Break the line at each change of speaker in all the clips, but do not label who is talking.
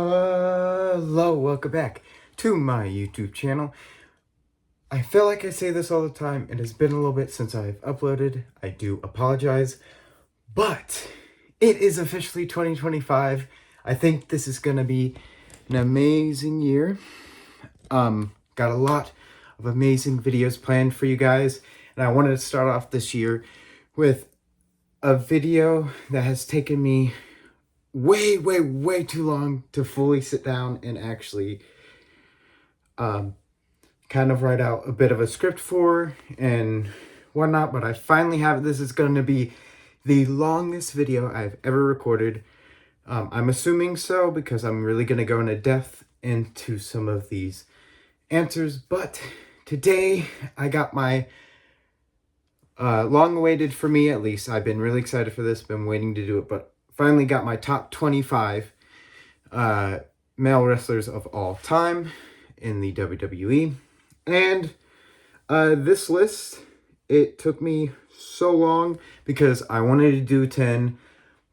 Hello, welcome back to my YouTube channel. I feel like I say this all the time. It has been a little bit since I've uploaded. I do apologize, but it is officially 2025. I think this is going to be an amazing year. Got a lot of amazing videos planned for you guys, and I wanted to start off this year with a video that has taken me way too long to fully sit down and actually kind of write out a bit of a script for and whatnot, but I finally have it. This is going to be the longest video I've ever recorded. I'm assuming so because I'm really going to go into depth into some of these answers, but today I got my long awaited, for me at least, I've been really excited for this, been waiting to do it, but finally got my top 25 male wrestlers of all time in the WWE. And this list, it took me so long because I wanted to do 10,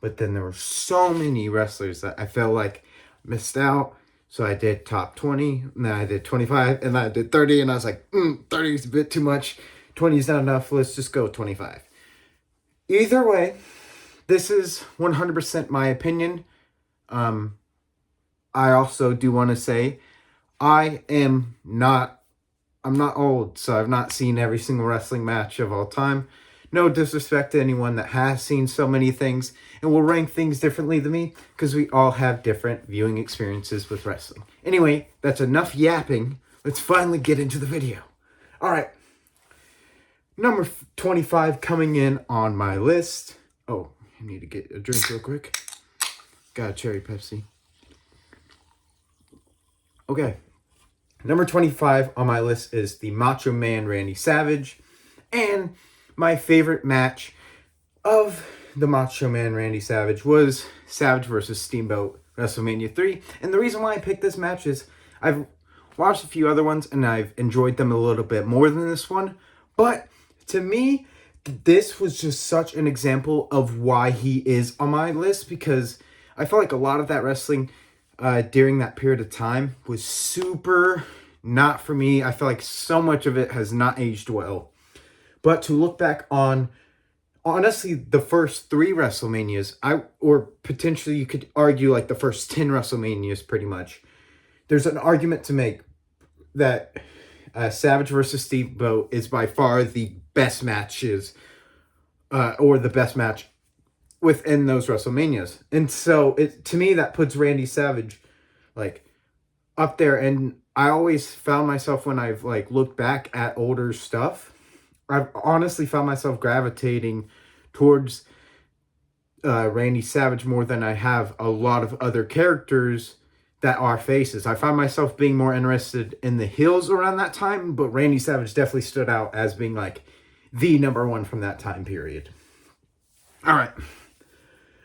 but then there were so many wrestlers that I felt like missed out. So I did top 20, and then I did 25, and then I did 30, and I was like, 30 is a bit too much. 20 is not enough. Let's just go 25. Either way, this is 100% my opinion. I also do want to say I'm not old, so I've not seen every single wrestling match of all time. No disrespect to anyone that has seen so many things and will rank things differently than me, because we all have different viewing experiences with wrestling. Anyway, that's enough yapping. Let's finally get into the video. All right. Number 25 coming in on my list. Oh, I need to get a drink real quick. Got a cherry Pepsi. Okay. Number 25 on my list is the Macho Man Randy Savage. And my favorite match of the Macho Man Randy Savage was Savage versus Steamboat WrestleMania 3. And the reason why I picked this match is I've watched a few other ones and I've enjoyed them a little bit more than this one. But to me, this was just such an example of why he is on my list, because I felt like a lot of that wrestling during that period of time was super not for me. I feel like so much of it has not aged well. But to look back on, honestly, the first 3 WrestleManias, or potentially you could argue like the first 10 WrestleManias pretty much, there's an argument to make that Savage versus Steamboat is by far the best matches, or the best match within those WrestleManias. And so to me, that puts Randy Savage like up there. And I always found myself, when I've like looked back at older stuff, I've honestly found myself gravitating towards Randy Savage more than I have a lot of other characters that are faces. I found myself being more interested in the heels around that time, but Randy Savage definitely stood out as being like the number one from that time period. All right.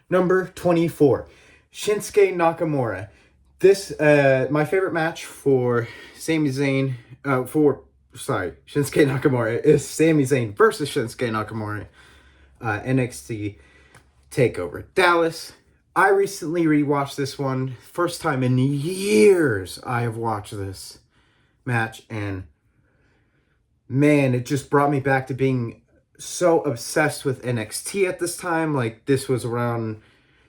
Number 24, Shinsuke Nakamura. This, my favorite match for Shinsuke Nakamura is Sami Zayn versus Shinsuke Nakamura, NXT TakeOver Dallas. I recently rewatched this one. First time in years I have watched this match, and man, it just brought me back to being so obsessed with NXT at this time. Like, this was around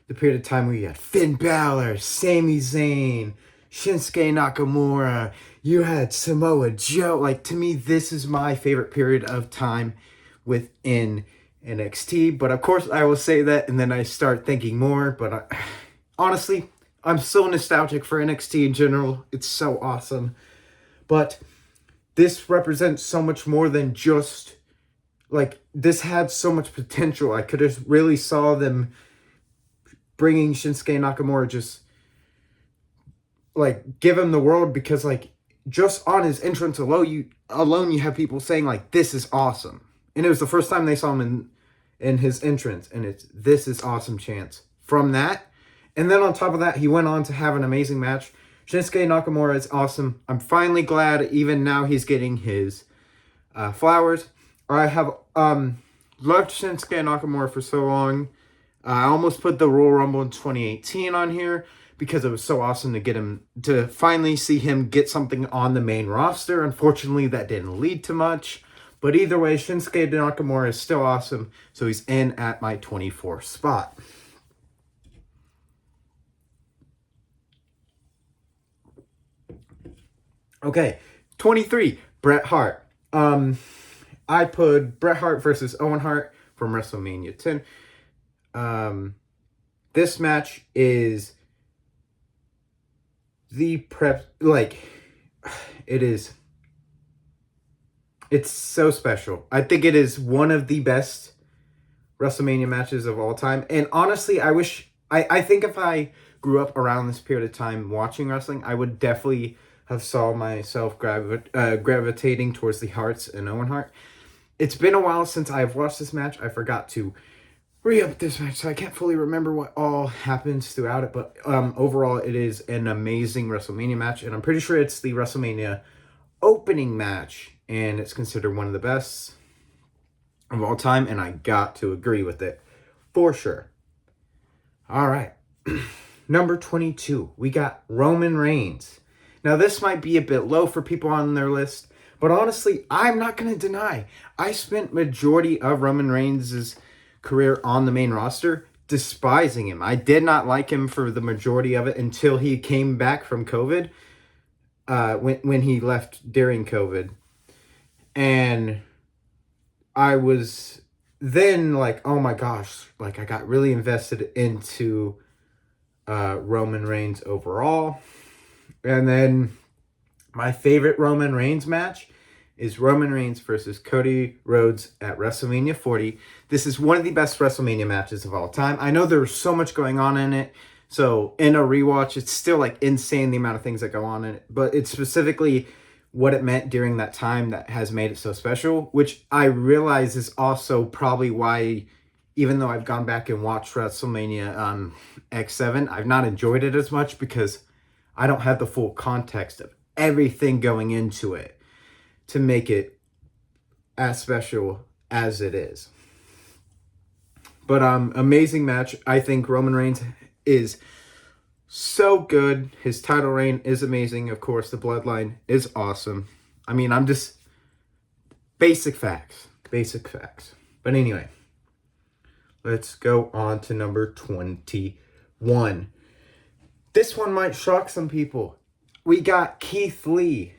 the period of time where you had Finn Balor, Sami Zayn, Shinsuke Nakamura, you had Samoa Joe. Like, to me, this is my favorite period of time within NXT. But of course, I will say that, and then I start thinking more. But honestly, I'm so nostalgic for NXT in general. It's so awesome. But this represents so much more than just, like, this had so much potential. I could have really saw them bringing Shinsuke Nakamura, just like give him the world, because like just on his entrance alone you have people saying like, this is awesome. And it was the first time they saw him in his entrance, and this is awesome chants from that. And then on top of that, he went on to have an amazing match. Shinsuke Nakamura is awesome. I'm finally glad even now he's getting his flowers. I have loved Shinsuke Nakamura for so long. I almost put the Royal Rumble in 2018 on here because it was so awesome to finally see him get something on the main roster. Unfortunately, that didn't lead to much. But either way, Shinsuke Nakamura is still awesome, so he's in at my 24th spot. Okay, 23, Bret Hart. I put Bret Hart versus Owen Hart from WrestleMania 10. This match is the it's so special. I think it is one of the best WrestleMania matches of all time. And honestly, I think if I grew up around this period of time watching wrestling, I would definitely have saw myself gravitating towards the Harts and Owen Hart. It's been a while since I've watched this match. I forgot to re-up this match, so I can't fully remember what all happens throughout it. But overall, it is an amazing WrestleMania match, and I'm pretty sure it's the WrestleMania opening match, and it's considered one of the best of all time, and I got to agree with it for sure. All right. Number 22, we got Roman Reigns. Now, this might be a bit low for people on their list, but honestly, I'm not going to deny. I spent majority of Roman Reigns' career on the main roster despising him. I did not like him for the majority of it until he came back from COVID, when he left during COVID. And I was then like, oh my gosh, like I got really invested into Roman Reigns overall. And then my favorite Roman Reigns match is Roman Reigns versus Cody Rhodes at WrestleMania 40. This is one of the best WrestleMania matches of all time. I know there's so much going on in it, so in a rewatch, it's still like insane the amount of things that go on in it, but it's specifically what it meant during that time that has made it so special, which I realize is also probably why, even though I've gone back and watched WrestleMania X7, I've not enjoyed it as much because I don't have the full context of everything going into it to make it as special as it is. But amazing match. I think Roman Reigns is so good. His title reign is amazing. Of course, the bloodline is awesome. I mean, I'm just basic facts. But anyway, let's go on to number 21. This one might shock some people. We got Keith Lee.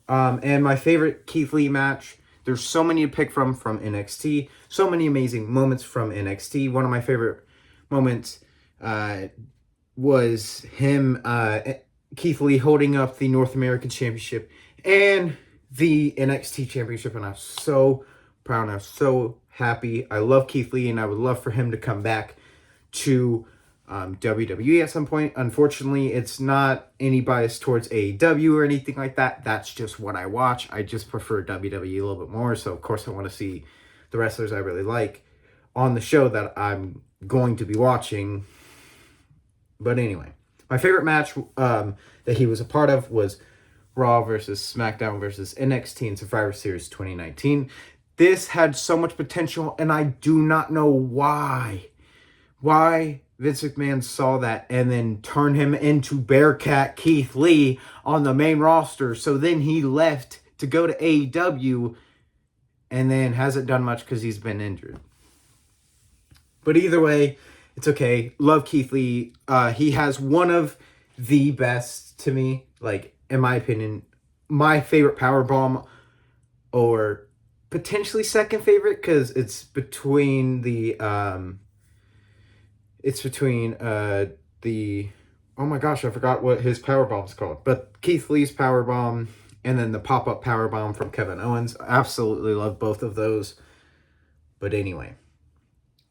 And my favorite Keith Lee match, there's so many to pick from NXT. So many amazing moments from NXT. One of my favorite moments was him, Keith Lee, holding up the North American Championship and the NXT Championship. And I was so proud and I was so happy. I love Keith Lee and I would love for him to come back to WWE at some point. Unfortunately, it's not any bias towards AEW or anything like that. That's just what I watch. I just prefer WWE a little bit more. So, of course, I want to see the wrestlers I really like on the show that I'm going to be watching. But anyway, my favorite match that he was a part of was Raw versus SmackDown versus NXT and Survivor Series 2019. This had so much potential, and I do not know why Vince McMahon saw that and then turned him into Bearcat Keith Lee on the main roster. So then he left to go to AEW and then hasn't done much because he's been injured. But either way, it's okay. Love Keith Lee. He has one of the best, to me, like, in my opinion, my favorite powerbomb, or potentially second favorite, because it's between the oh my gosh, I forgot what his powerbomb's called. But Keith Lee's powerbomb and then the pop-up powerbomb from Kevin Owens. I absolutely love both of those. But anyway,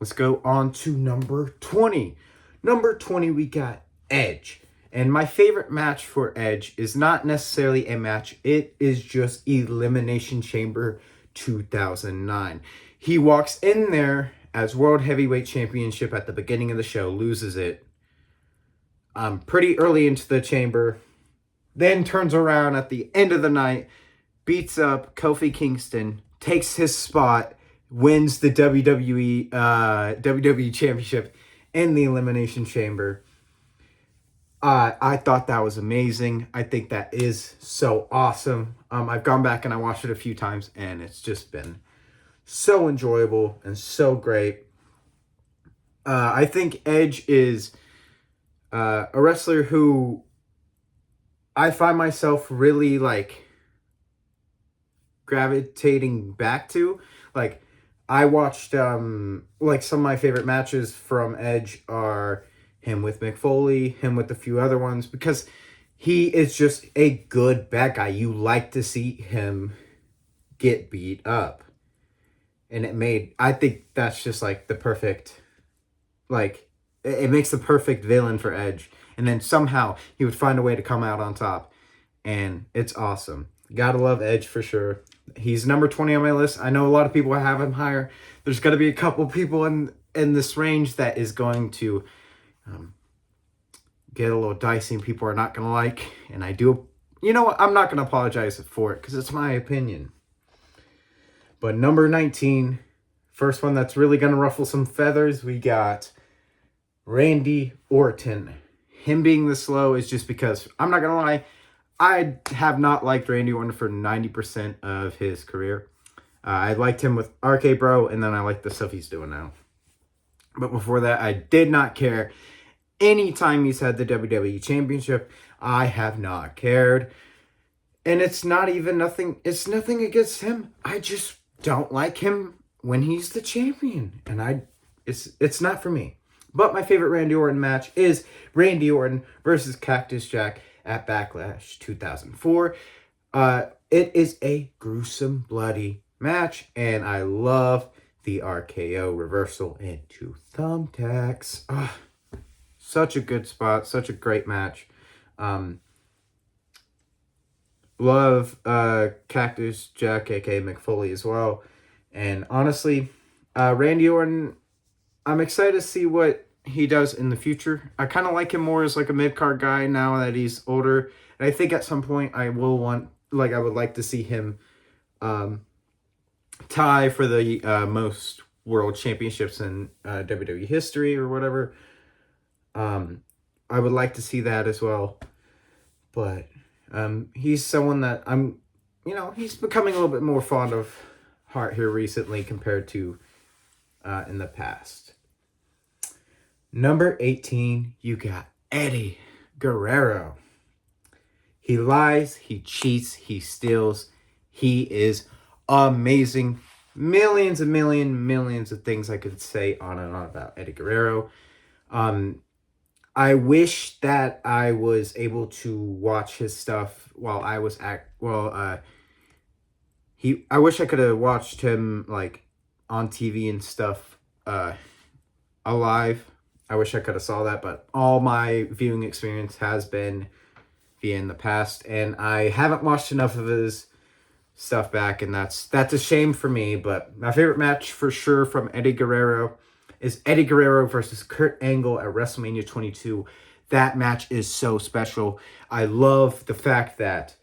let's go on to number 20. Number 20, we got Edge. And my favorite match for Edge is not necessarily a match. It is just Elimination Chamber 2009. He walks in there as World Heavyweight Championship at the beginning of the show, loses it pretty early into the chamber, then turns around at the end of the night, beats up Kofi Kingston, takes his spot, wins the WWE Championship in the Elimination Chamber. I thought that was amazing. I think that is so awesome. I've gone back and I watched it a few times, and it's just been so enjoyable and so great. I think Edge is a wrestler who I find myself really like gravitating back to. Like, I watched like some of my favorite matches from Edge are him with Mick Foley, him with a few other ones, because he is just a good bad guy. You like to see him get beat up. And I think that's just like the perfect, like, it makes the perfect villain for Edge. And then somehow he would find a way to come out on top. And it's awesome. Gotta love Edge for sure. He's number 20 on my list. I know a lot of people have him higher. There's going to be a couple people in this range that is going to get a little dicey and people are not going to like. And I do, you know what? I'm not going to apologize for it because it's my opinion. But number 19, first one that's really going to ruffle some feathers, we got Randy Orton. Him being this low is just because, I'm not going to lie, I have not liked Randy Orton for 90% of his career. I liked him with RK Bro, and then I like the stuff he's doing now. But before that, I did not care. Anytime he's had the WWE Championship, I have not cared. And it's not even nothing. It's nothing against him. I just don't like him when he's the champion. And it's not for me. But my favorite Randy Orton match is Randy Orton versus Cactus Jack at Backlash 2004. It is a gruesome, bloody match, and I love the RKO reversal into thumbtacks. Such a good spot, such a great match. Love Cactus Jack, aka Mick Foley, as well. And honestly, Randy Orton, I'm excited to see what he does in the future. I kind of like him more as like a mid-card guy now that he's older. And I think at some point I would like to see him tie for the most world championships in WWE history or whatever. I would like to see that as well. But he's someone that he's becoming a little bit more fond of heart here recently compared to in the past. Number 18, you got Eddie Guerrero. He lies, he cheats, he steals. He is amazing. Millions and millions of things I could say on and on about Eddie Guerrero. I wish that I was able to watch his stuff while I was I wish I could have watched him like on TV and stuff alive. I wish I could have saw that, but all my viewing experience has been via in the past, and I haven't watched enough of his stuff back, and that's a shame for me. But my favorite match for sure from Eddie Guerrero is Eddie Guerrero versus Kurt Angle at WrestleMania 22. That match is so special. I love the fact that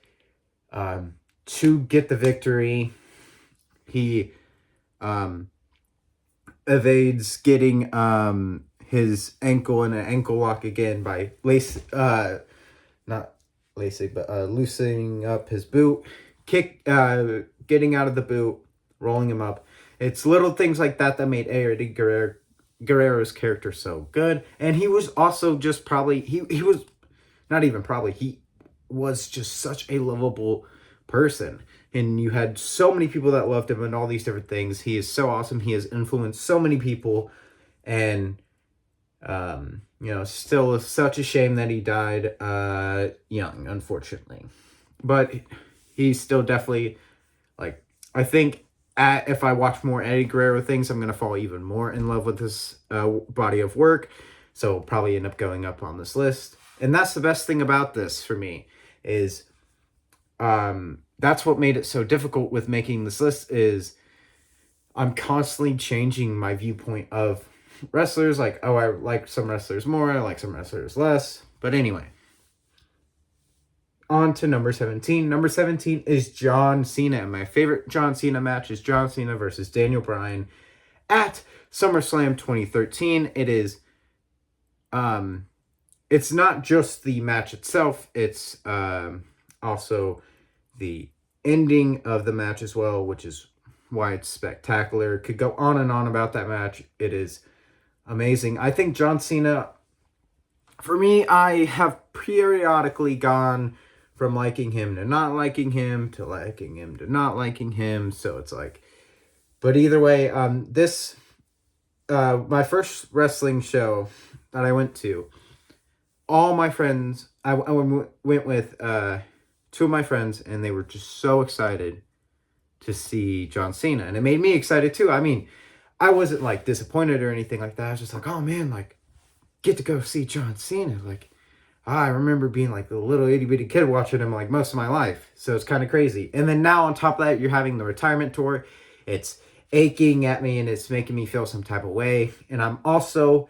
to get the victory, he evades getting his ankle in an ankle lock again by loosening up his boot, getting out of the boot, rolling him up. It's little things like that that made Eddie Guerrero's character so good. And he was also just he was just such a lovable person. And you had so many people that loved him and all these different things. He is so awesome. He has influenced so many people. And still such a shame that he died young, unfortunately. But he's still definitely, I think if I watch more Eddie Guerrero things, I'm going to fall even more in love with his body of work. So probably end up going up on this list. And that's the best thing about this for me is that's what made it so difficult with making this list is I'm constantly changing my viewpoint of wrestlers. I like some wrestlers more, I like some wrestlers less. But anyway, on to number 17. Number 17 is John Cena. And my favorite John Cena match is John Cena versus Daniel Bryan at SummerSlam 2013. It is it's not just the match itself, it's also the ending of the match as well, which is why it's spectacular. Could go on and on about that match. It is amazing. I think John Cena, for me, I have periodically gone from liking him to not liking him to liking him to not liking him. So it's like, but either way, my first wrestling show that I went to, all my friends, I went with two of my friends, and they were just so excited to see John Cena, and it made me excited too. I mean, I wasn't like disappointed or anything like that. I was just like, oh man, like, get to go see John Cena. Like, I remember being like a little itty bitty kid watching him like most of my life. So it's kind of crazy. And then now on top of that, you're having the retirement tour. It's aching at me and it's making me feel some type of way. And I'm also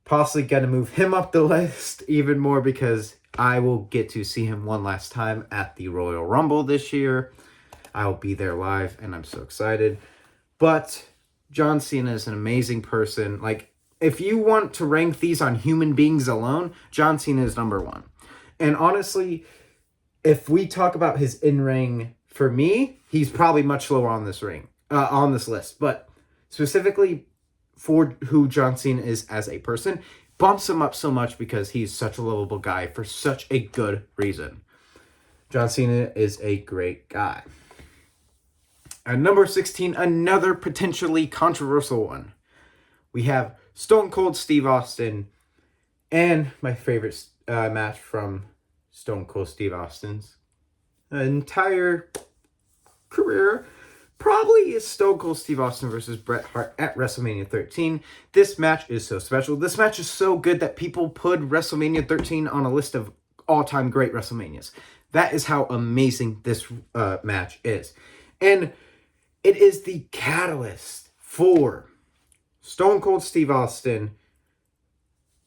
possibly going to move him up the list even more because I will get to see him one last time at the Royal Rumble this year. I'll be there live and I'm so excited. But John Cena is an amazing person. Like, if you want to rank these on human beings alone, John Cena is number one. And honestly, if we talk about his in-ring, for me, he's probably much lower on this list. But specifically for who John Cena is as a person, bumps him up so much because he's such a lovable guy for such a good reason. John Cena is a great guy. At number 16, another potentially controversial one. We have Stone Cold Steve Austin, and my favorite match from Stone Cold Steve Austin's entire career probably is Stone Cold Steve Austin versus Bret Hart at WrestleMania 13. This match is so special. This match is so good that people put WrestleMania 13 on a list of all-time great WrestleManias. That is how amazing this match is. And it is the catalyst for Stone Cold Steve Austin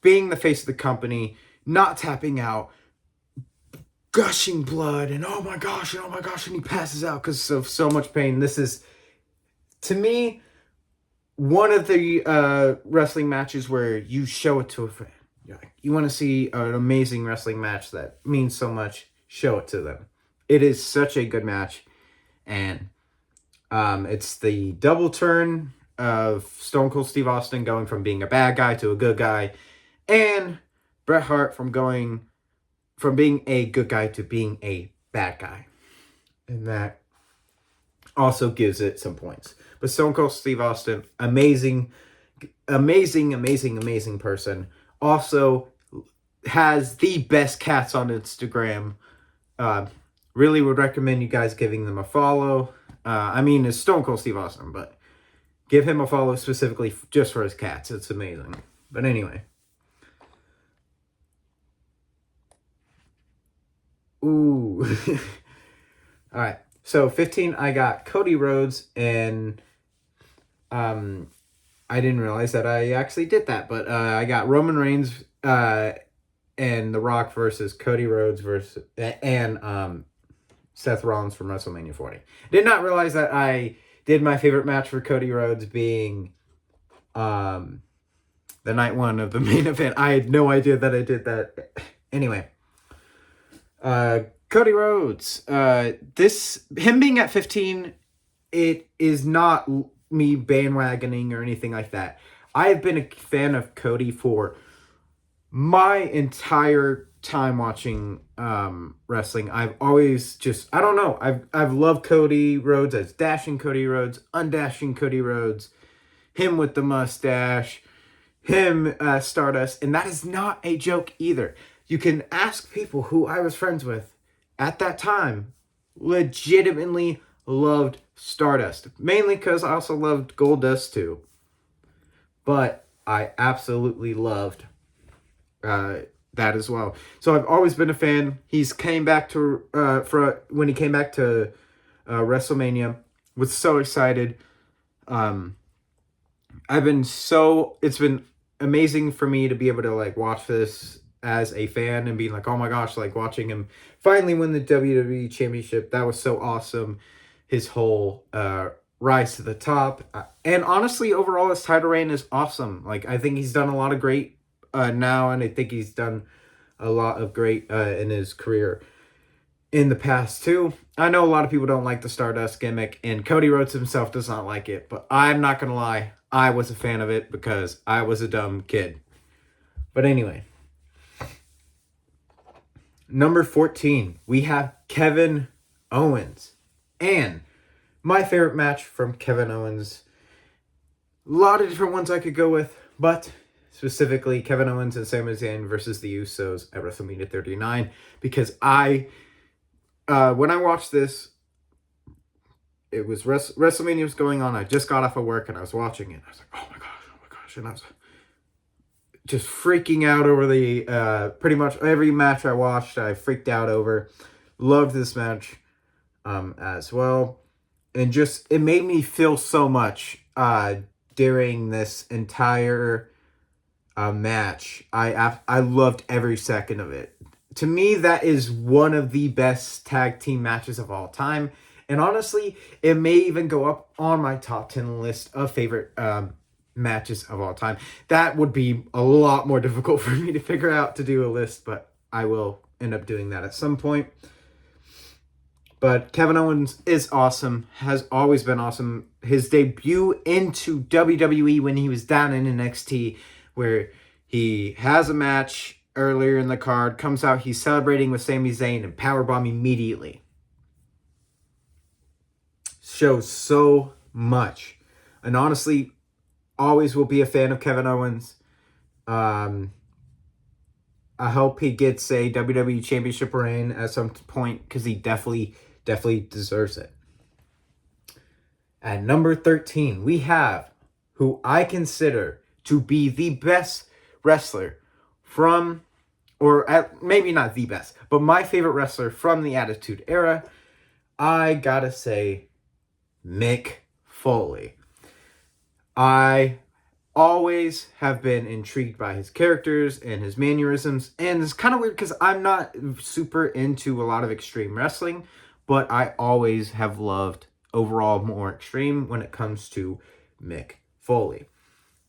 being the face of the company, not tapping out, gushing blood, and oh my gosh, and he passes out because of so much pain. This is, to me, one of the wrestling matches where you show it to a friend. You want to see an amazing wrestling match that means so much, show it to them. It is such a good match, and it's the double turn of Stone Cold Steve Austin going from being a bad guy to a good guy, and Bret Hart from being a good guy to being a bad guy. And that also gives it some points. But Stone Cold Steve Austin, amazing person. Also has the best cats on Instagram. Really would recommend you guys giving them a follow. It's Stone Cold Steve Austin, but give him a follow specifically just for his cats. It's amazing. But anyway. Ooh. All right. So 15, I got Cody Rhodes, and I didn't realize that I actually did that, but I got Roman Reigns and The Rock versus Cody Rhodes and Seth Rollins from WrestleMania 40. Did not realize that I did my favorite match for Cody Rhodes being the night one of the main event. I had no idea that I did that. Anyway. Cody Rhodes. Him being at 15, it is not me bandwagoning or anything like that. I have been a fan of Cody for my entire time watching wrestling. I've always I've loved Cody Rhodes as dashing Cody Rhodes, undashing Cody Rhodes, him with the mustache, him Stardust, and that is not a joke either. You can ask people who I was friends with at that time, legitimately loved Stardust. Mainly because I also loved Goldust too. But I absolutely loved that as well. So I've always been a fan. He's came back to, when he came back to WrestleMania, was so excited. It's been amazing for me to be able to like watch this as a fan and being like, oh my gosh, like watching him finally win the WWE Championship. That was so awesome. His whole rise to the top. And honestly, overall, his title reign is awesome. Like, I think he's done a lot of great now, and I think he's done a lot of great in his career in the past too. I know a lot of people don't like the Stardust gimmick, and Cody Rhodes himself does not like it, but I'm not gonna lie, I was a fan of it because I was a dumb kid. But anyway, number 14, we have Kevin Owens. And my favorite match from Kevin Owens, a lot of different ones I could go with, but specifically Kevin Owens and Sami Zayn versus the Usos at WrestleMania 39, because when I watched this, it was WrestleMania was going on. I just got off of work and I was watching it. I was like, oh my gosh. And I was just freaking out over the, pretty much every match I watched, I freaked out over. Loved this match as well. And just, it made me feel so much during this entire match. I loved every second of it. To me, that is one of the best tag team matches of all time. And honestly, it may even go up on my top 10 list of favorite matches of all time. That would be a lot more difficult for me to figure out to do a list, but I will end up doing that at some point. But Kevin Owens is awesome, has always been awesome. His debut into WWE when he was down in NXT, where he has a match earlier in the card, comes out, he's celebrating with Sami Zayn and powerbomb immediately. Shows so much. And honestly, always will be a fan of Kevin Owens. I hope he gets a WWE Championship reign at some point, because he definitely deserves it. At number 13, we have who I consider to be the best wrestler from, maybe not the best, but my favorite wrestler from the Attitude Era. I gotta say, Mick Foley. I always have been intrigued by his characters and his mannerisms, and it's kind of weird because I'm not super into a lot of extreme wrestling, but I always have loved overall more extreme when it comes to Mick Foley.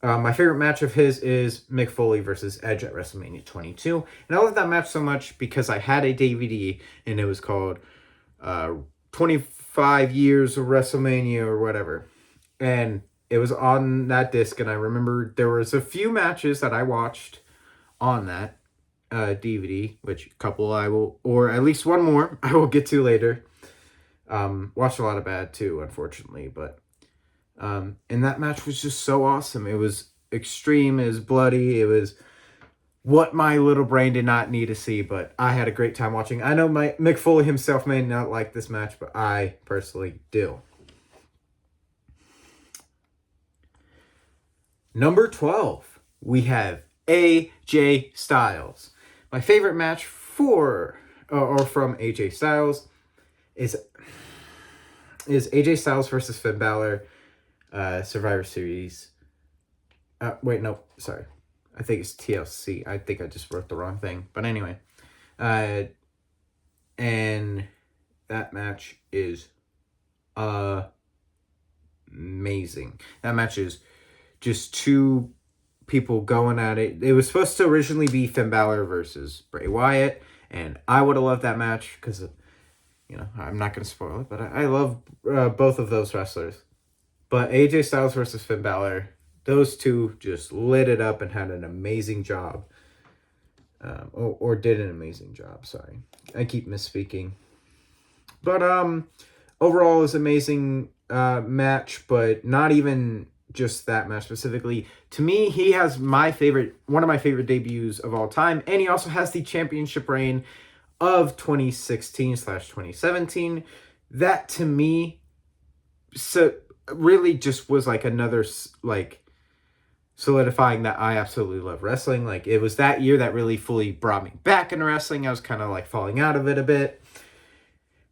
My favorite match of his is Mick Foley versus Edge at WrestleMania 22. And I love that match so much because I had a DVD and it was called 25 Years of WrestleMania or whatever. And it was on that disc, and I remember there was a few matches that I watched on that DVD, which a couple I will, or at least one more, I will get to later. Watched a lot of bad too, unfortunately, but and that match was just so awesome. It was extreme, it was bloody, it was what my little brain did not need to see, but I had a great time watching. I know Mick Foley himself may not like this match, but I personally do. Number 12, we have AJ Styles. My favorite match from AJ Styles is AJ Styles versus Finn Balor, Survivor Series. Wait, no, sorry. I think it's TLC. I think I just wrote the wrong thing. But anyway. And that match is amazing. That match is just two people going at it. It was supposed to originally be Finn Balor versus Bray Wyatt, and I would have loved that match because, I'm not going to spoil it, but I love both of those wrestlers. But AJ Styles versus Finn Balor, those two just lit it up and had an amazing job. Or did an amazing job, sorry. I keep misspeaking. But overall, it was an amazing match, but not even just that match specifically. To me, he has one of my favorite debuts of all time, and he also has the championship reign of 2016/2017. That to me, really just was like another solidifying that I absolutely love wrestling. Like, it was that year that really fully brought me back into wrestling. I was kind of like falling out of it a bit.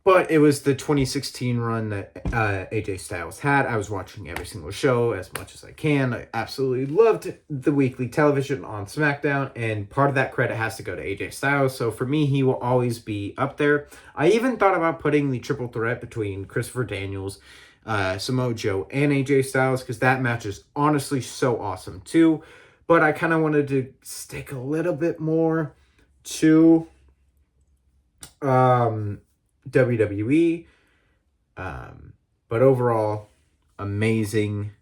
But it was the 2016 run that AJ Styles had. I was watching every single show as much as I can. I absolutely loved the weekly television on SmackDown, and part of that credit has to go to AJ Styles. So for me, he will always be up there. I even thought about putting the triple threat between Christopher Daniels, Samoa Joe, and AJ Styles, because that match is honestly so awesome too. But I kind of wanted to stick a little bit more to WWE. But overall, amazing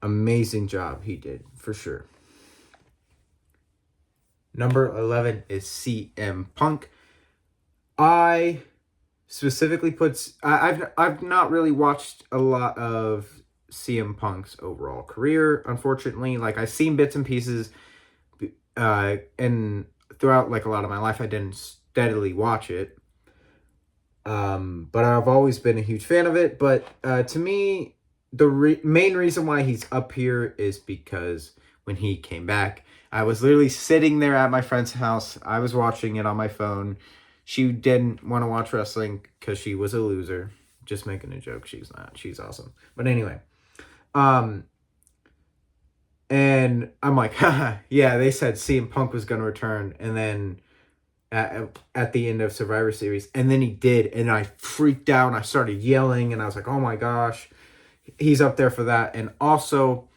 amazing job he did, for sure. Number 11 is CM Punk. I specifically I've not really watched a lot of CM Punk's overall career, unfortunately. Like, I've seen bits and pieces, and throughout, like, a lot of my life, I didn't steadily watch it. But I've always been a huge fan of it. But to me, the main reason why he's up here is because when he came back, I was literally sitting there at my friend's house. I was watching it on my phone. She didn't want to watch wrestling because she was a loser. Just making a joke. She's not. She's awesome. But anyway. And I'm like, haha, yeah, they said CM Punk was going to return. And then at the end of Survivor Series. And then he did. And I freaked out. And I started yelling. And I was like, oh my gosh. He's up there for that. And also,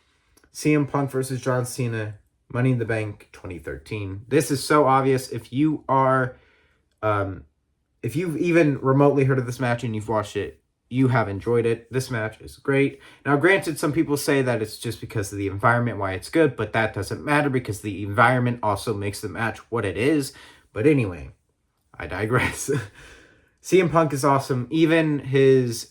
CM Punk versus John Cena, Money in the Bank 2013. This is so obvious. If you are, if you've even remotely heard of this match and you've watched it, you have enjoyed it. This match is great. Now, granted, some people say that it's just because of the environment why it's good, but that doesn't matter because the environment also makes the match what it is. But anyway, I digress. CM Punk is awesome. Even his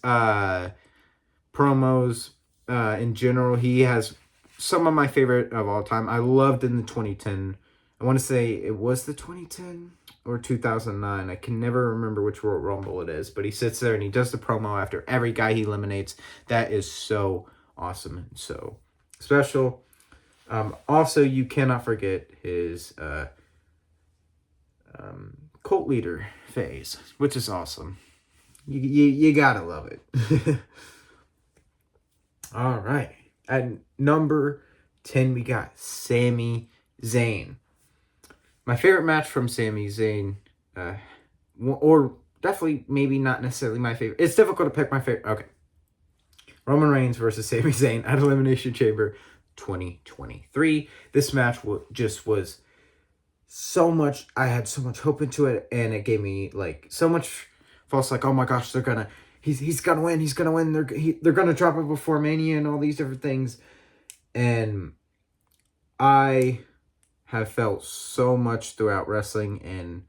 promos in general, he has some of my favorite of all time. I loved in the 2010. I want to say it was the 2010 or 2009. I can never remember which Royal Rumble it is. But he sits there and he does the promo after every guy he eliminates. That is so awesome and so special. Also, you cannot forget his cult leader phase, which is awesome. You gotta love it. All right. At number 10, we got Sami Zayn. My favorite match from Sami Zayn, or definitely maybe not necessarily my favorite. It's difficult to pick my favorite. Okay. Roman Reigns versus Sami Zayn at Elimination Chamber 2023. This match was so much. I had so much hope into it, and it gave me like so much false, like, oh my gosh, he's gonna win. He's gonna win. They're gonna drop it before Mania and all these different things. And I have felt so much throughout wrestling, and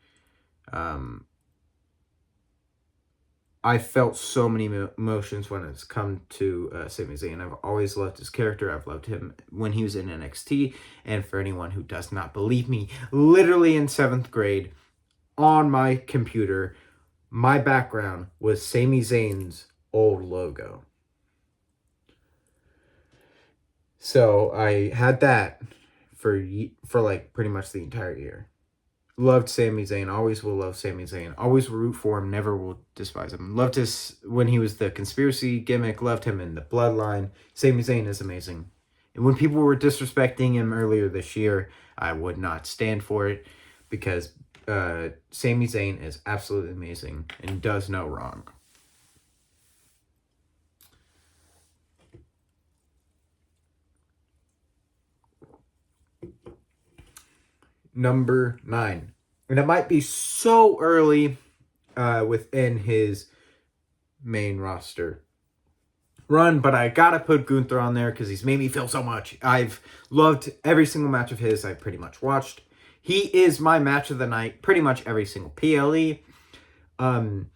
I felt so many emotions when it's come to Sami Zayn. I've always loved his character. I've loved him when he was in NXT. And for anyone who does not believe me, literally in 7th grade, on my computer, my background was Sami Zayn's old logo. So I had that for like pretty much the entire year. Loved Sami Zayn. Always will love Sami Zayn. Always root for him. Never will despise him. Loved his when he was the conspiracy gimmick. Loved him in the Bloodline. Sami Zayn is amazing. And when people were disrespecting him earlier this year, I would not stand for it because Sami Zayn is absolutely amazing and does no wrong. Number 9. And it might be so early within his main roster run, but I gotta put Gunther on there because he's made me feel so much. I've loved every single match of his I've pretty much watched. He is my match of the night, pretty much every single PLE. And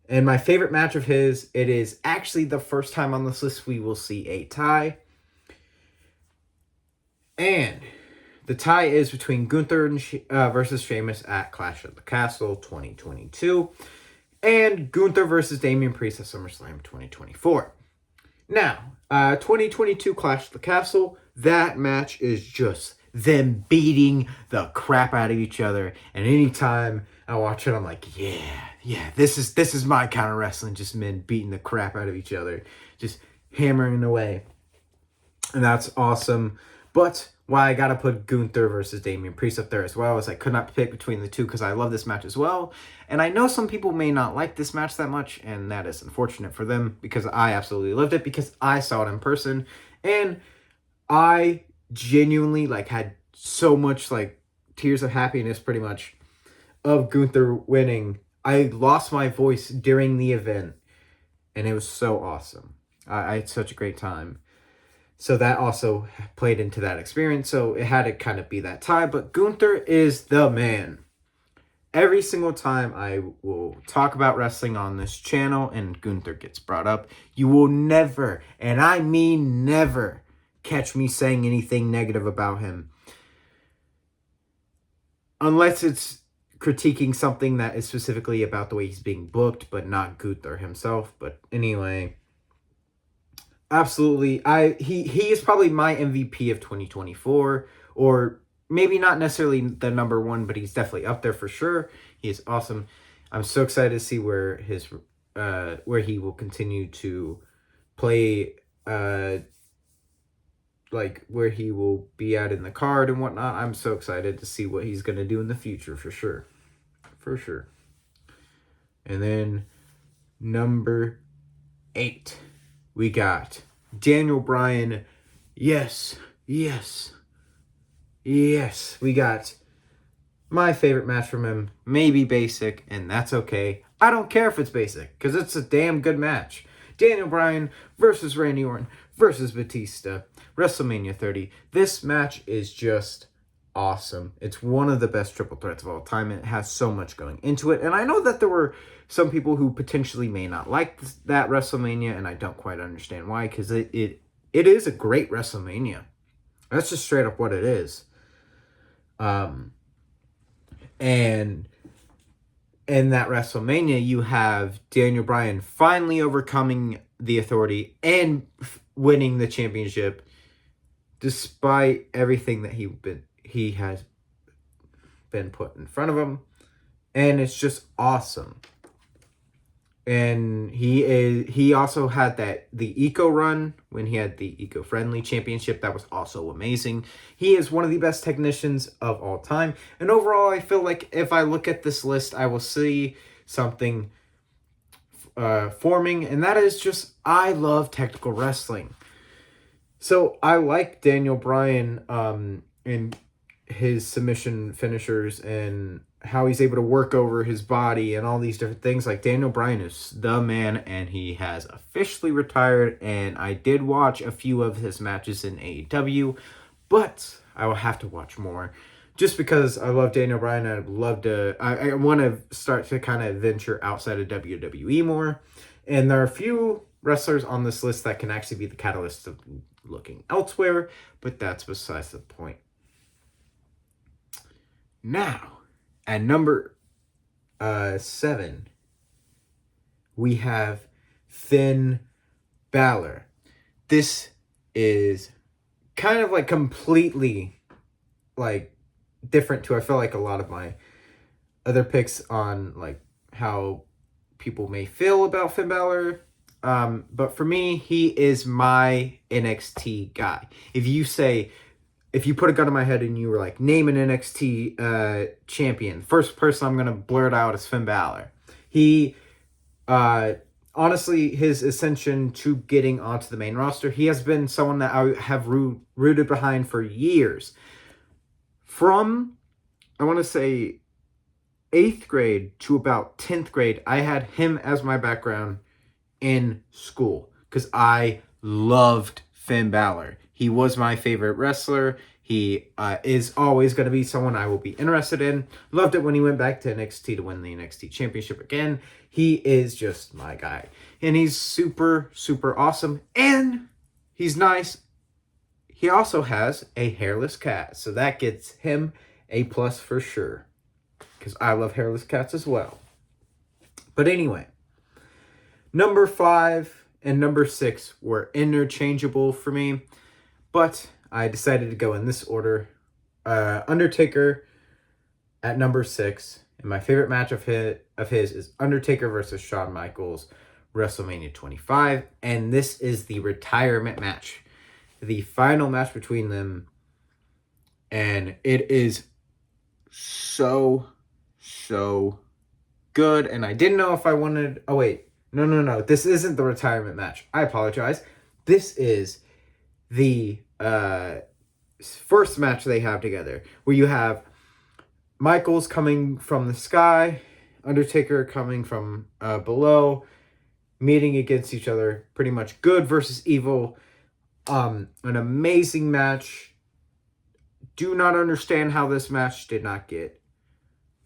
my favorite match of his, it is actually the first time on this list we will see a tie. And the tie is between Gunther versus Sheamus at Clash of the Castle 2022. And Gunther versus Damian Priest at SummerSlam 2024. Now, 2022 Clash of the Castle, that match is just them beating the crap out of each other. And anytime I watch it, I'm like, yeah, this is my kind of wrestling. Just men beating the crap out of each other. Just hammering away. And that's awesome. But why I gotta put Gunther versus Damian Priest up there as well is I could not pick between the two because I love this match as well. And I know some people may not like this match that much, and that is unfortunate for them because I absolutely loved it because I saw it in person. And I genuinely had so much like tears of happiness pretty much of Gunther winning. I lost my voice during the event, and it was so awesome. I had such a great time. So that also played into that experience. So it had to kind of be that tie. But Gunther is the man. Every single time I will talk about wrestling on this channel and Gunther gets brought up, you will never, and I mean never, catch me saying anything negative about him. Unless it's critiquing something that is specifically about the way he's being booked, but not Gunther himself. But anyway, absolutely, he is probably my MVP of 2024, or maybe not necessarily the number one, but he's definitely up there for sure. He is awesome. I'm so excited to see where he will continue to play, like where he will be at in the card and whatnot. I'm so excited to see what he's going to do in the future for sure. For sure. And then number 8, we got Daniel Bryan. Yes. We got my favorite match from him. Maybe basic, and that's okay. I don't care if it's basic, because it's a damn good match. Daniel Bryan versus Randy Orton versus Batista. WrestleMania 30. This match is just awesome. It's one of the best triple threats of all time. It has so much going into it. And I know that there were some people who potentially may not like that WrestleMania, and I don't quite understand why, because it is a great WrestleMania. That's just straight up what it is. And in that WrestleMania, you have Daniel Bryan finally overcoming the Authority and winning the championship, despite everything that he has been put in front of him, and it's just awesome. And he also had the Eco run when he had the Eco-Friendly Championship. That was also amazing. He is one of the best technicians of all time. And overall, I feel like if I look at this list, I will see something forming. And that is just, I love technical wrestling. So I like Daniel Bryan in his submission finishers and how he's able to work over his body and all these different things. Like, Daniel Bryan is the man, and he has officially retired, and I did watch a few of his matches in AEW, but I will have to watch more just because I love Daniel Bryan. I'd love to, I want to start to kind of venture outside of WWE more, and there are a few wrestlers on this list that can actually be the catalyst of looking elsewhere, but that's besides the point. Now, at number 7, we have Finn Balor. This is kind of like completely like different to, I feel like, a lot of my other picks on like how people may feel about Finn Balor. But for me, he is my NXT guy. If you put a gun to my head and you were like, name an NXT champion, first person I'm going to blurt out is Finn Balor. He, honestly, his ascension to getting onto the main roster, he has been someone that I have rooted behind for years. From, I want to say, 8th grade to about 10th grade, I had him as my background in school because I loved Finn Balor. He was my favorite wrestler. He is always going to be someone I will be interested in. Loved it when he went back to NXT to win the NXT Championship again. He is just my guy. And he's super, super awesome. And he's nice. He also has a hairless cat. So that gets him a plus for sure. Because I love hairless cats as well. But anyway, number 5 and number 6 were interchangeable for me. But I decided to go in this order. Undertaker at number 6. And my favorite match of his is Undertaker versus Shawn Michaels, WrestleMania 25. And this is the retirement match. The final match between them. And it is so good. And I didn't know if I wanted... Oh, wait. No. This isn't the retirement match. I apologize. This is the first match they have together, where you have Michaels coming from the sky, Undertaker coming from below, meeting against each other. Pretty much good versus evil. An amazing match. Do not understand how this match did not get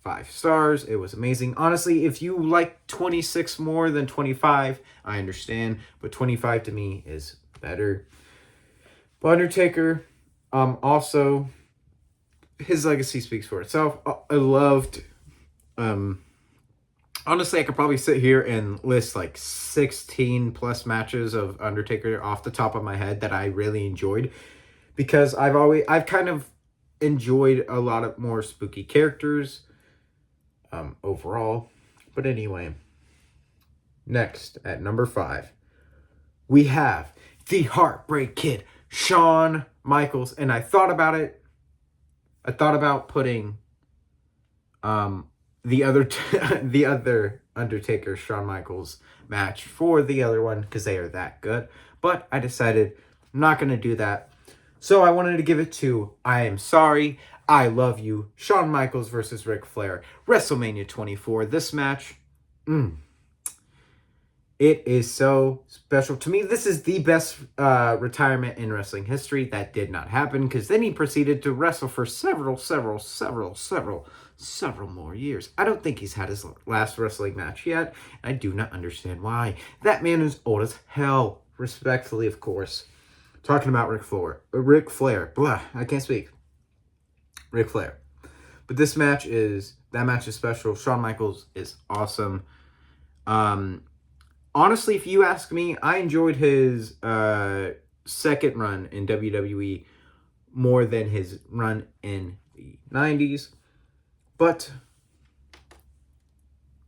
5 stars. It was amazing. Honestly, if you like 26 more than 25, I understand. But 25 to me is better. But Undertaker, also, his legacy speaks for itself. I loved, honestly, I could probably sit here and list like 16 plus matches of Undertaker off the top of my head that I really enjoyed. Because I've kind of enjoyed a lot of more spooky characters overall. But anyway, next at number 5, we have the Heartbreak Kid, Shawn Michaels. And I thought about it. I thought about putting the other Undertaker Shawn Michaels match for the other one because they are that good. But I decided I'm not going to do that. So I wanted to give it to I Am Sorry, I Love You, Shawn Michaels versus Ric Flair, WrestleMania 24. This match, it is so special. To me, this is the best retirement in wrestling history. That did not happen because then he proceeded to wrestle for several more years. I don't think he's had his last wrestling match yet. I do not understand why. That man is old as hell. Respectfully, of course. Talking about Ric Flair. Blah, I can't speak. Ric Flair. But that match is special. Shawn Michaels is awesome. Honestly, if you ask me, I enjoyed his second run in WWE more than his run in the 90s. But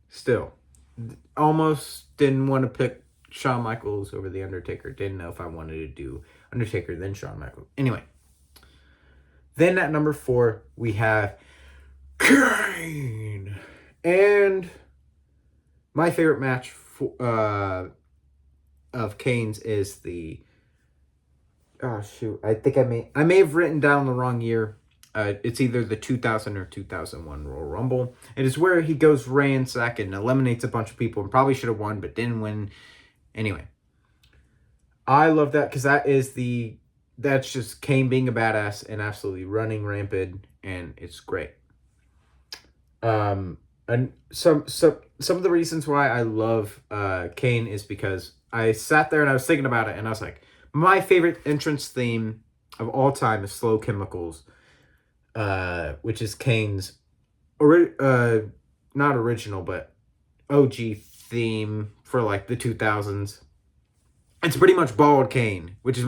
still, almost didn't want to pick Shawn Michaels over The Undertaker. Didn't know if I wanted to do Undertaker then Shawn Michaels. Anyway. Then at number 4, we have Kane. And my favorite match of Kane's is the... Oh, shoot. I think I may have written down the wrong year. It's either the 2000 or 2001 Royal Rumble. It is where he goes ransack and eliminates a bunch of people and probably should have won, but didn't win. Anyway, I love that because that's just Kane being a badass and absolutely running rampant, and it's great. And some of the reasons why I love Kane is because I sat there and I was thinking about it, and I was like, my favorite entrance theme of all time is Slow Chemicals, which is Kane's not original but OG theme for like the 2000s. It's pretty much bald Kane, which is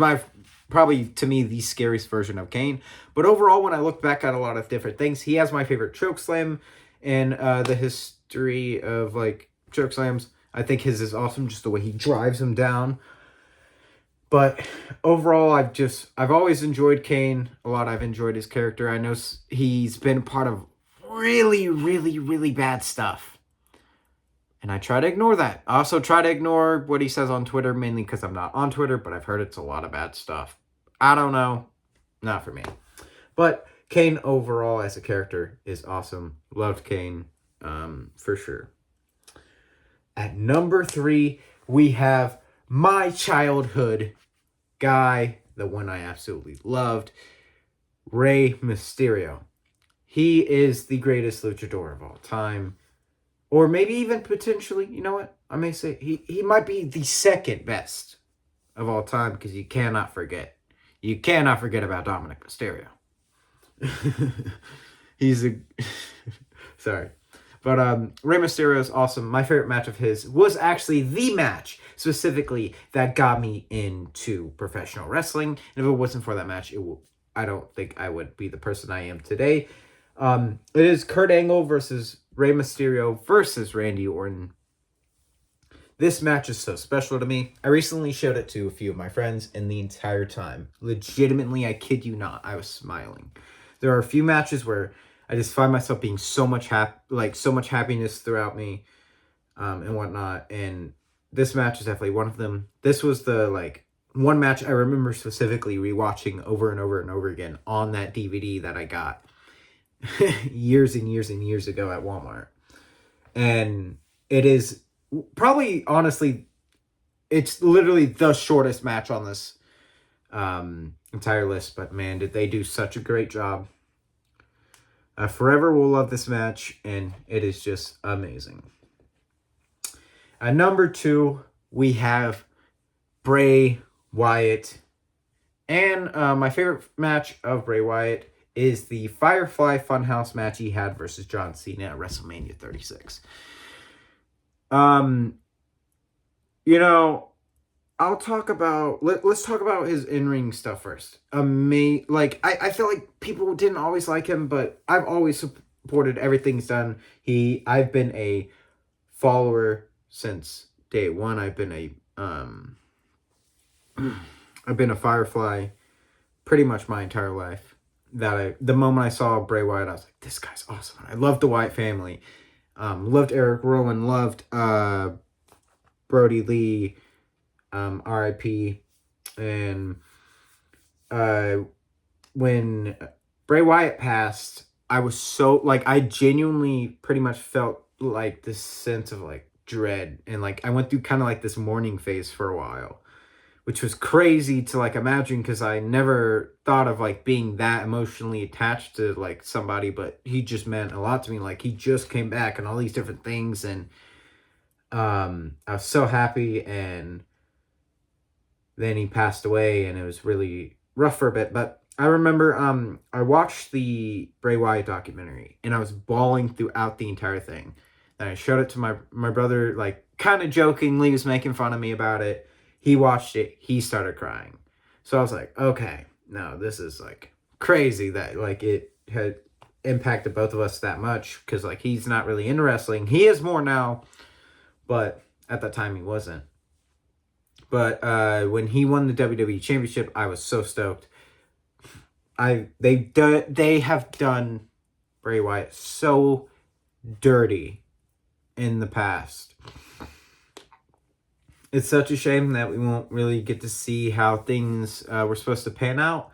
probably to me the scariest version of Kane. But overall, when I look back at a lot of different things, he has my favorite chokeslam in the history of like chokeslams. I think his is awesome, just the way he drives him down. But overall, I've always enjoyed Kane a lot. I've enjoyed his character. I know he's been part of really, really, really bad stuff. And I try to ignore that. I also try to ignore what he says on Twitter, mainly because I'm not on Twitter, but I've heard it's a lot of bad stuff. I don't know. Not for me. But Kane overall as a character is awesome. Loved Kane, for sure. At number 3, we have my childhood guy, the one I absolutely loved, Rey Mysterio. He is the greatest luchador of all time. Or maybe even potentially, you know what? I may say he might be the second best of all time because you cannot forget. You cannot forget about Dominic Mysterio. Sorry. But Rey Mysterio is awesome. My favorite match of his was actually the match specifically that got me into professional wrestling. And if it wasn't for that match, I don't think I would be the person I am today. It is Kurt Angle versus Rey Mysterio versus Randy Orton. This match is so special to me. I recently showed it to a few of my friends, and the entire time, legitimately, I kid you not, I was smiling. There are a few matches where I just find myself being so much happiness throughout me, and whatnot. And this match is definitely one of them. This was the one match I remember specifically rewatching over and over and over again on that DVD that I got years and years and years ago at Walmart. And it is probably, honestly, it's literally the shortest match on this entire list. But man, did they do such a great job. Forever will love this match, and it is just amazing. At number 2, we have Bray Wyatt. And my favorite match of Bray Wyatt is the Firefly Funhouse match he had versus John Cena at WrestleMania 36. I'll talk about... Let's talk about his in-ring stuff first. I feel like people didn't always like him, but I've always supported everything he's done. I've been a follower since day one. I've been a Firefly pretty much my entire life. The moment I saw Bray Wyatt, I was like, this guy's awesome. I loved the Wyatt family. Loved Eric Rowan. Loved Brody Lee. R.I.P. And when Bray Wyatt passed, I was so, I genuinely pretty much felt like this sense of dread, and I went through kind of this mourning phase for a while, which was crazy to imagine, because I never thought of being that emotionally attached to somebody, but he just meant a lot to me. He just came back and all these different things, and I was so happy. And then he passed away, and it was really rough for a bit. But I remember I watched the Bray Wyatt documentary, and I was bawling throughout the entire thing. And I showed it to my brother, kind of jokingly, was making fun of me about it. He watched it. He started crying. So I was like, okay, no, this is crazy that it had impacted both of us that much, because he's not really into wrestling. He is more now, but at that time he wasn't. But when he won the WWE Championship, I was so stoked. They have done Bray Wyatt so dirty in the past. It's such a shame that we won't really get to see how things were supposed to pan out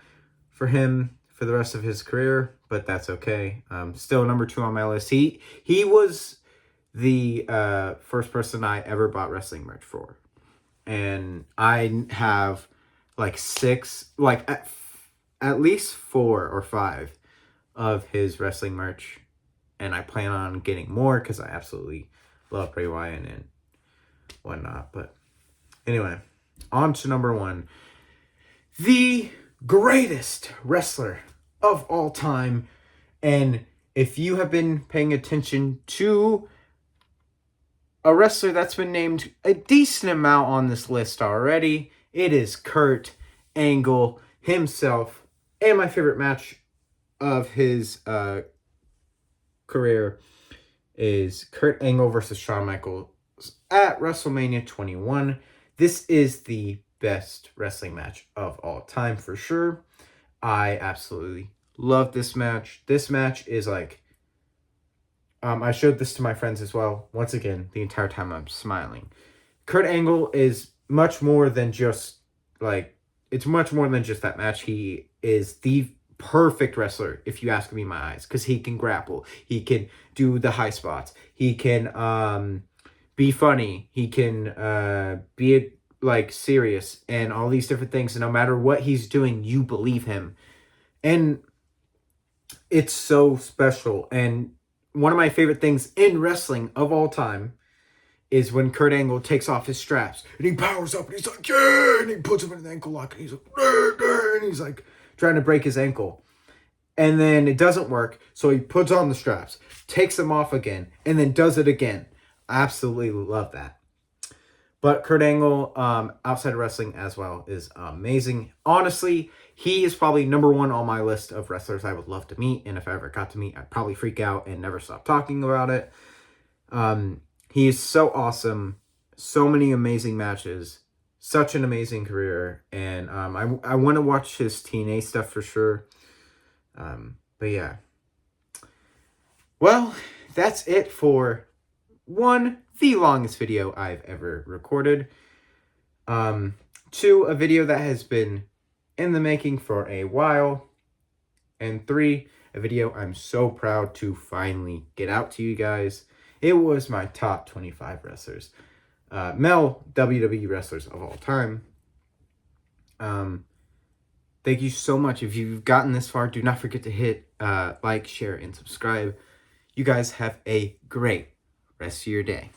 for him for the rest of his career, but that's okay. Still number 2 on my list. He was the first person I ever bought wrestling merch for. And I have 6, at least 4 or 5 of his wrestling merch. And I plan on getting more, because I absolutely love Bray Wyatt and whatnot. But anyway, on to number 1. The greatest wrestler of all time. And if you have been paying attention to a wrestler that's been named a decent amount on this list already, it is Kurt Angle himself. And my favorite match of his career is Kurt Angle versus Shawn Michaels at WrestleMania 21. This is the best wrestling match of all time for sure. I absolutely love this match. This match is I showed this to my friends as well. Once again, the entire time I'm smiling. Kurt Angle is much more than just it's much more than just that match. He is the perfect wrestler, if you ask me, my eyes, because he can grapple. He can do the high spots. He can be funny. He can be serious and all these different things. And no matter what he's doing, you believe him. And it's so special. And one of my favorite things in wrestling of all time is when Kurt Angle takes off his straps and he powers up and he's like, yeah, and he puts him in an ankle lock and he's and he's trying to break his ankle. And then it doesn't work, so he puts on the straps, takes them off again, and then does it again. I absolutely love that. But Kurt Angle, outside of wrestling as well, is amazing. Honestly, he is probably number 1 on my list of wrestlers I would love to meet. And if I ever got to meet, I'd probably freak out and never stop talking about it. He is so awesome. So many amazing matches. Such an amazing career. And I want to watch his TNA stuff for sure. But yeah. Well, that's it for the longest video I've ever recorded. 2, a video that has been in the making for a while. And 3, a video I'm so proud to finally get out to you guys. It was my top 25 wrestlers, male WWE wrestlers of all time. Thank you so much. If you've gotten this far, do not forget to hit like, share, and subscribe. You guys have a great rest of your day.